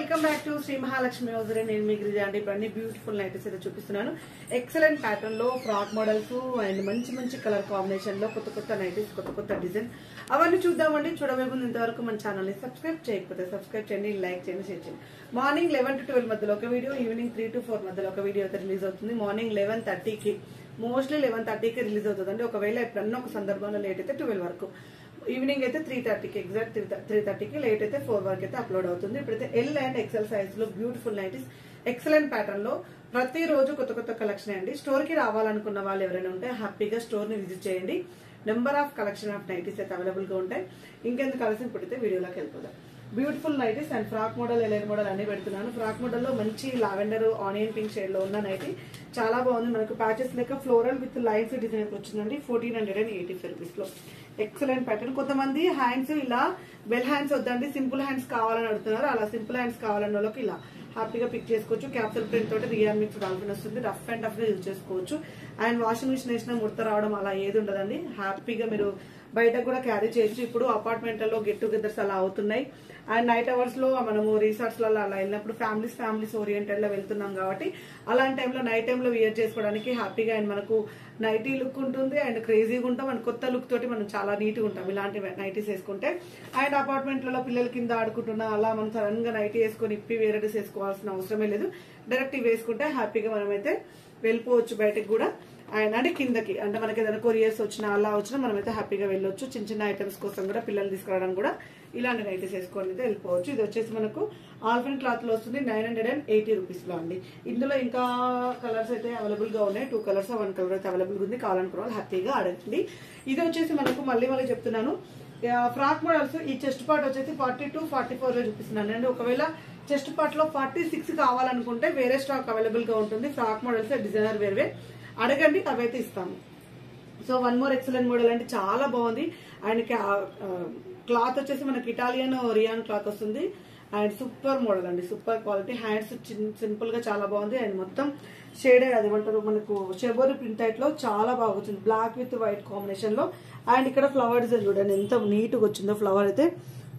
Welcome back to Shri Mahalakshmi hosiery. నేను మీ గిరిజ అండి. ఇప్పుడు అన్ని బ్యూటిఫుల్ నైటీస్ అయితే చూపిస్తున్నాను. ఎక్సలెంట్ ప్యాటర్న్ లో ఫ్రాక్ మోడల్స్ అండ్ మంచి మంచి కలర్ కాంబినేషన్ లో కొత్త కొత్త నైటీస్, కొత్త కొత్త డిజైన్ అవన్నీ చూద్దామండి. చూడబోయే ఇంతవరకు మన ఛానల్ ని సబ్స్క్రైబ్ చేయకపోతే సబ్స్క్రైబ్ చేయండి, లైక్ చేయండి, షేర్ చేయండి. మార్నింగ్ 11 to 12 మధ్యలో ఒక వీడియో, ఈవినింగ్ 3 to 4 మధ్యలో ఒక వీడియో అయితే రిలీజ్ అవుతుంది. మార్నింగ్ 11:30కి, మోస్ట్లీ 11:30కి రిలీజ్ అవుతుంది. ఒకవేళ ఎప్పుడన్నా ఒక సందర్భంలో లేట్ అయితే 12 వరకు, ఈవినింగ్ అయితే 3:30కి, ఎగ్జాక్ట్ 3:30కి, లేట్ అయితే 4 వరకు అయితే అప్లోడ్ అవుతుంది. ఇప్పుడైతే ఎల్ అండ్ ఎక్సెల్ సైజ్ లో బ్యూటిఫుల్ నైటీస్ ఎక్సలెంట్ ప్యాటర్న్ లో ప్రతిరోజు కొత్త కొత్త కలెక్షన్ అండి. స్టోర్ కి రావాలనుకున్న వాళ్ళు ఎవరైనా ఉంటే హ్యాపీగా స్టోర్ ని విజిట్ చేయండి. Number of collection of nighties అయితే అవైలబుల్ గా ఉంటాయి. ఇంకెందుకు కలిసి ఇప్పుడైతే వీడియోలోకి వెళ్ళిపోదాం. Beautiful nighties and frock model, A line model అన్ని పెడుతున్నాను. ఫ్రాక్ మోడల్ లో మంచి లావెండర్ ఆనియన్ పింక్ షేడ్ లో ఉన్న నైటీ చాలా బాగుంది. మనకు ప్యాచెస్ లెక్క ఫ్లోరల్ విత్ లైన్స్ డిజైన్ వచ్చిందండి. 1485 రూపీస్ లో ఎక్సలెంట్ ప్యాటర్న్. కొంతమంది హ్యాండ్స్ ఇలా బెల్ హ్యాండ్స్ వద్దండి, సింపుల్ హ్యాండ్స్ కావాలని అడుగుతున్నారు. అలా సింపుల్ హ్యాండ్స్ కావాలన్న వాళ్ళకి ఇలా హ్యాపీగా పిక్ చేసుకోవచ్చు. క్యాప్సూల్ ప్రింట్ తోటి రియాన్ మిక్స్ డాల్ఫిన్ వస్తుంది. రఫ్ అండ్ టఫ్ గా యూజ్ చేసుకోవచ్చు. అండ్ వాషింగ్ మిషన్ వేసిన ముడత రావడం అలా ఏది ఉండదండి. హ్యాపీగా మీరు బయటకు కూడా క్యారీ చేయొచ్చు. ఇప్పుడు అపార్ట్మెంట్లలో గెట్ టుగెదర్స్ అలా అవుతున్నాయి. అండ్ నైట్ అవర్స్ లో మనము రిసార్ట్స్ లలో అలా వెళ్ళినప్పుడు ఫ్యామిలీస్ ఓరియంటెడ్ లో వెళ్తున్నాం కాబట్టి అలాంటి టైంలో నైట్ టైంలో వియర్ చేసుకోవడానికి హ్యాపీగా అండ్ మనకు నైటీ లుక్ ఉంటుంది. అండ్ క్రేజీగా ఉంటాం. అండ్ కొత్త లుక్ తోటి మనం చాలా నీట్ గా ఉంటాం ఇలాంటి నైటీస్ వేసుకుంటే. అండ్ అపార్ట్మెంట్లలో పిల్లల కింద ఆడుకుంటున్నా అలా మనం సడన్ గా నైటీ వేసుకొని ఇప్పి వేరే డ్రెస్ వేసుకోవాల్సిన అవసరమే లేదు. డైరెక్ట్ ఇవి వేసుకుంటే హ్యాపీగా మనమైతే వెళ్ళిపోవచ్చు బయటకు కూడా. అండ్ అంటే కిందకి, అంటే మనకి ఏదైనా కొరియర్స్ వచ్చినా అలా వచ్చినా మనమైతే హ్యాపీగా వెళ్ళొచ్చు. చిన్న చిన్న ఐటమ్స్ కోసం కూడా పిల్లలు తీసుకురావడానికి కూడా ఇలాంటి నైటీస్ వేసుకొని అయితే వెళ్ళిపోవచ్చు. ఇది వచ్చేసి మనకు ఆల్ఫిన్ క్లాత్ లో వస్తుంది. 980 రూపీస్ లో అండి. ఇందులో ఇంకా కలర్స్ అయితే అవైలబుల్ గా ఉన్నాయి. 2 కలర్స్ 1 కలర్ అయితే అవైలబుల్ ఉంది. కావాలనుకున్న వాళ్ళు హ్యాపీగా అడగండి. ఇది వచ్చేసి మనకు మళ్ళీ చెప్తున్నాను, ఫ్రాక్ మోడల్స్. ఈ చెస్ట్ పార్ట్ వచ్చేసి 42, 44 లో చూపిస్తున్నాను అండి. ఒకవేళ చెస్ట్ పార్ట్ లో 46 కావాలనుకుంటే వేరే స్టాక్ అవైలబుల్ గా ఉంటుంది. ఫ్రాక్ మోడల్స్ డిజైనర్ వేరే అడగండి, అవైతే ఇస్తాము. So one more excellent model అంటే చాలా బాగుంది. అండ్ క్లాత్ వచ్చేసి మనకి ఇటాలియన్ రియాన్ క్లాత్ వస్తుంది. అండ్ సూపర్ మోడల్ అండి, సూపర్ క్వాలిటీ. హ్యాండ్స్ సింపుల్ గా చాలా బాగుంది. అండ్ మొత్తం షేడెడ్, అది ఏమంటారు మనకు షెబోరి ప్రింట్ టైప్ లో చాలా బాగా వచ్చింది. బ్లాక్ విత్ వైట్ కాంబినేషన్ లో. అండ్ ఇక్కడ ఫ్లవర్ డిజైన్ చూడండి ఎంత నీట్ గా వచ్చిందో. ఫ్లవర్ అయితే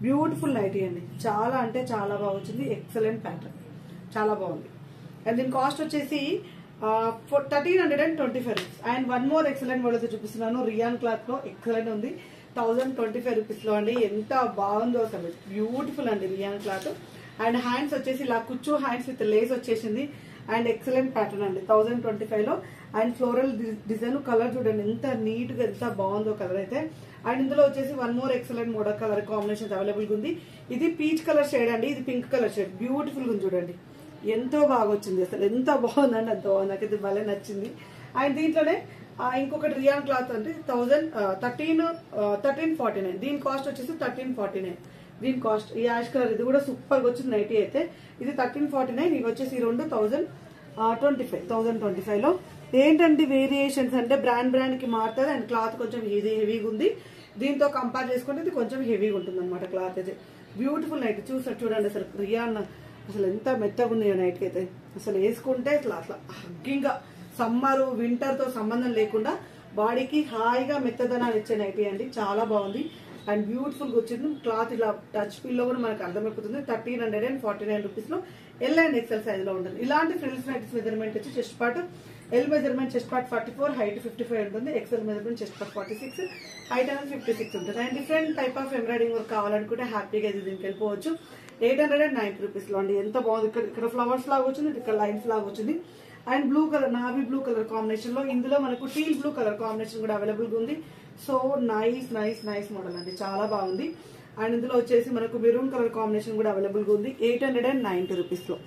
బ్యూటిఫుల్ నైటీ అండి. చాలా అంటే చాలా బాగా వచ్చింది. ఎక్సలెంట్ ప్యాటర్న్, చాలా బాగుంది. అండ్ దీని కాస్ట్ వచ్చేసి 1325 rupees. And one more excellent model అయితే చూపిస్తున్నాను. రియాన్ క్లాత్ లో ఎక్సలెంట్ ఉంది. 1025 రూపీస్ లో అండి. ఎంత బాగుందో అసలు, బ్యూటిఫుల్ అండి రియాన్ క్లాత్. అండ్ హ్యాండ్స్ వచ్చేసి ఇలా కుచ్చు హ్యాండ్స్ విత్ లేస్ వచ్చేసింది. అండ్ ఎక్సలెంట్ ప్యాటర్న్ అండి 1025 లో. అండ్ ఫ్లోరల్ డిజైన్, కలర్ చూడండి ఎంత నీట్ గా ఎంత బాగుందో కలర్ అయితే. అండ్ ఇందులో వచ్చేసి one more excellent model colour combination available గా ఉంది. ఇది పీచ్ కలర్ షేడ్ అండి, ఇది పింక్ కలర్ షేడ్. బ్యూటిఫుల్ గా ఉంది చూడండి, ఎంతో బాగా వచ్చింది. అసలు ఎంత బాగుందండి, అంత బాగుంది. నాకైతే భలే నచ్చింది. అండ్ దీంట్లోనే ఇంకొకటి రియాన్ క్లాత్ అంటే 1349. దీని కాస్ట్ వచ్చేసి 1349. దీని కాస్ట్ ఈ యాష్ కలర్, ఇది కూడా సూపర్ గా వచ్చింది నైటీ అయితే. ఇది 1349. ఇవి వచ్చేసి ఈ రెండు 1025 లో. ఏంటంటే వేరియేషన్స్ అంటే బ్రాండ్ కి మారుతుంది. అండ్ క్లాత్ కొంచెం హెవీగా ఉంది. దీంతో కంపేర్ చేసుకుంటే ఇది కొంచెం హెవీగా ఉంటుంది అనమాట క్లాత్ అయితే. బ్యూటిఫుల్ నైట్ చూడండి. అసలు రియాన్ అసలు ఎంత మెత్తగా ఉంది నైట్ అయితే. అసలు వేసుకుంటే అట్లా హగ్గింగ్, సమ్మర్ వింటర్ తో సంబంధం లేకుండా బాడీకి హాయిగా మెత్తదనాన్ని ఇచ్చే నైటీ అండి. చాలా బాగుంది అండ్ బ్యూటిఫుల్ గా వచ్చింది. క్లాత్ ఇలా టచ్ ఫీల్ లో కూడా మనకు అర్థమైపోతుంది. 1349 రూపీస్ లో ఎల్ అండ్ ఎక్సెల్ సైజ్ లో ఉంటుంది. ఇలాంటి ఫ్రిల్స్ నైటీస్ మెజర్మెంట్ వచ్చి chest part L measurement chest part 44, height 55 ఉంటుంది. XL measurement chest part 46, height అనేది 56 ఉంటుంది. And different type of embroidering work కావాలనుకుంటే హ్యాపీగా దీనికి వెళ్ళిపోవచ్చు. 890 రూపీస్ లో అండి. ఎంత బాగుంది. ఇక్కడ ఫ్లవర్స్ లాగా వచ్చింది, ఇక్కడ లైన్స్ లాగా వచ్చింది. And blue colour, navy blue colour combination లో. ఇందులో మనకు టీల్ బ్లూ కలర్ కాంబినేషన్ కూడా అవైలబుల్ గా ఉంది. సో నైస్ మోడల్ అండి, చాలా బాగుంది. అండ్ ఇందులో వచ్చేసి మనకు మెరూన్ కలర్ కాంబినేషన్ కూడా అవైలబుల్ గా ఉంది. 890 రూపీస్ లో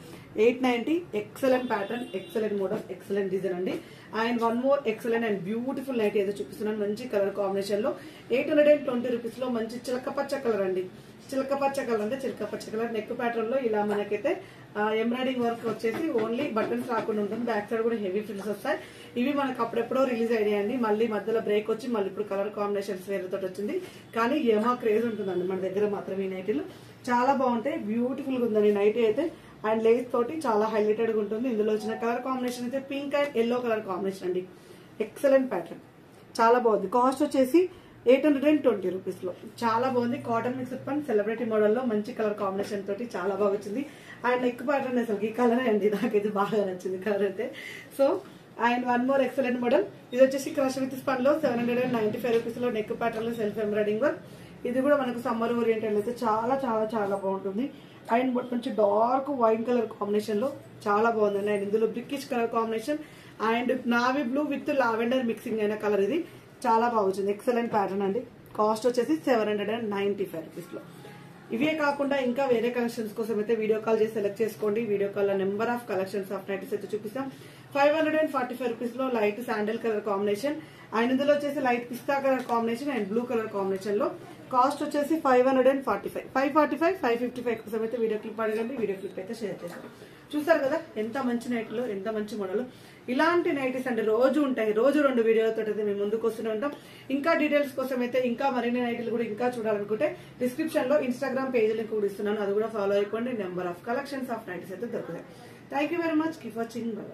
890. Excellent pattern, excellent model, excellent design అండి. And one more excellent and beautiful night ఏదో చూపిస్తున్నాను మంచి కలర్ కాంబినేషన్ లో. 820 రూపీస్ లో మంచి చిలకపచ్చ కలర్ అండి. చిలకపచ్చ కలర్ అంటే చిలకపచ్చ కలర్. నెక్ ప్యాటర్న్ లో ఇలా మనకైతే ఎంబ్రాయిడింగ్ వర్క్ వచ్చేసి ఓన్లీ బటన్స్ రాకుండా ఉంటుంది. బ్యాక్ సైడ్ కూడా హెవీ ఫ్రిల్స్ వస్తాయి. ఇవి మనకు అప్పుడెప్పుడో రిలీజ్ అయ్యాయండి. మళ్ళీ మధ్యలో బ్రేక్ వచ్చి మళ్ళీ ఇప్పుడు కలర్ కాంబినేషన్స్ వేరేతో వచ్చింది. కానీ ఏమో క్రేజ్ ఉంటుందండి మన దగ్గర మాత్రం ఈ నైటీలు. చాలా బాగుంటాయి, బ్యూటిఫుల్ గా ఉందండి నైటీ అయితే. అండ్ లేస్ తోటి చాలా హైలైటెడ్ గా ఉంటుంది. ఇందులో వచ్చిన కలర్ కాంబినేషన్ అయితే pink and yellow colour combination అండి. ఎక్సలెంట్ ప్యాటర్న్, చాలా బాగుంది. కాస్ట్ వచ్చేసి 820 రూపీస్ లో చాలా బాగుంది. కాటన్ మిక్స్డ్ పన్ సెలబ్రిటీ మోడల్ లో మంచి కలర్ కాంబినేషన్ తోటి చాలా బాగా వచ్చింది. అండ్ నెక్ ప్యాటర్న్ అసలు ఈ కలర్ అండి, నాకైతే బాగా నచ్చింది కలర్ అయితే. So and one more excellent model, ఇది వచ్చేసి క్రష్ విత్ స్పన్ లో 795 రూపీస్ లో నెక్ ప్యాటర్న్ లో సెల్ఫ్ ఎంబ్రాయిడింగ్ వర్క్. ఇది కూడా మనకు సమ్మర్ ఓరియంటెడ్ అయితే చాలా చాలా చాలా బాగుంటుంది. అండ్ మంచి డార్క్ వైన్ కలర్ కాంబినేషన్ లో చాలా బాగుందండి. అండ్ ఇందులో brickish colour combination and navy blue with lavender mixing అయిన కలర్, ఇది చాలా బాగా వచ్చింది. ఎక్సలెంట్ ప్యాటర్న్ అండి. కాస్ట్ వచ్చేసి 795 రూపీస్ లో. ఇవే కాకుండా ఇంకా వేరే కలెక్షన్స్ కోసం అయితే వీడియో కాల్ చేసి సెలెక్ట్ చేసుకోండి. వీడియో కాల్ లో number of collections of nighties అయితే చూపిస్తాం. 545 రూపీస్ లో light sandal colour combination and ఇందులో వచ్చేసి light pista colour combination and blue colour combination లో కాస్ట్ వచ్చేసి 545, 555 కోసం అయితే వీడియో క్లిప్ అడగండి. వీడియో క్లిప్ అయితే షేర్ చేస్తాం. చూస్తారు కదా ఎంత మంచి నైట్లో, ఎంత మంచి మోడల్. ఇలాంటి నైటీస్ అంటే రోజు ఉంటాయి, రోజు 2 వీడియోలతో అయితే మేము ముందుకు వస్తూనే ఉంటాం. ఇంకా డీటెయిల్స్ కోసం అయితే ఇంకా మరిన్ని నైటీలు కూడా ఇంకా చూడాలనుకుంటే డిస్క్రిప్షన్ లో ఇన్స్టాగ్రామ్ పేజ్ లింక్ కూడా ఇస్తున్నాను, అది కూడా ఫాలో అయిపోండి. Number of collections of nighties అయితే దొరుకుతాయి. Thank you very much. Keep watching. By.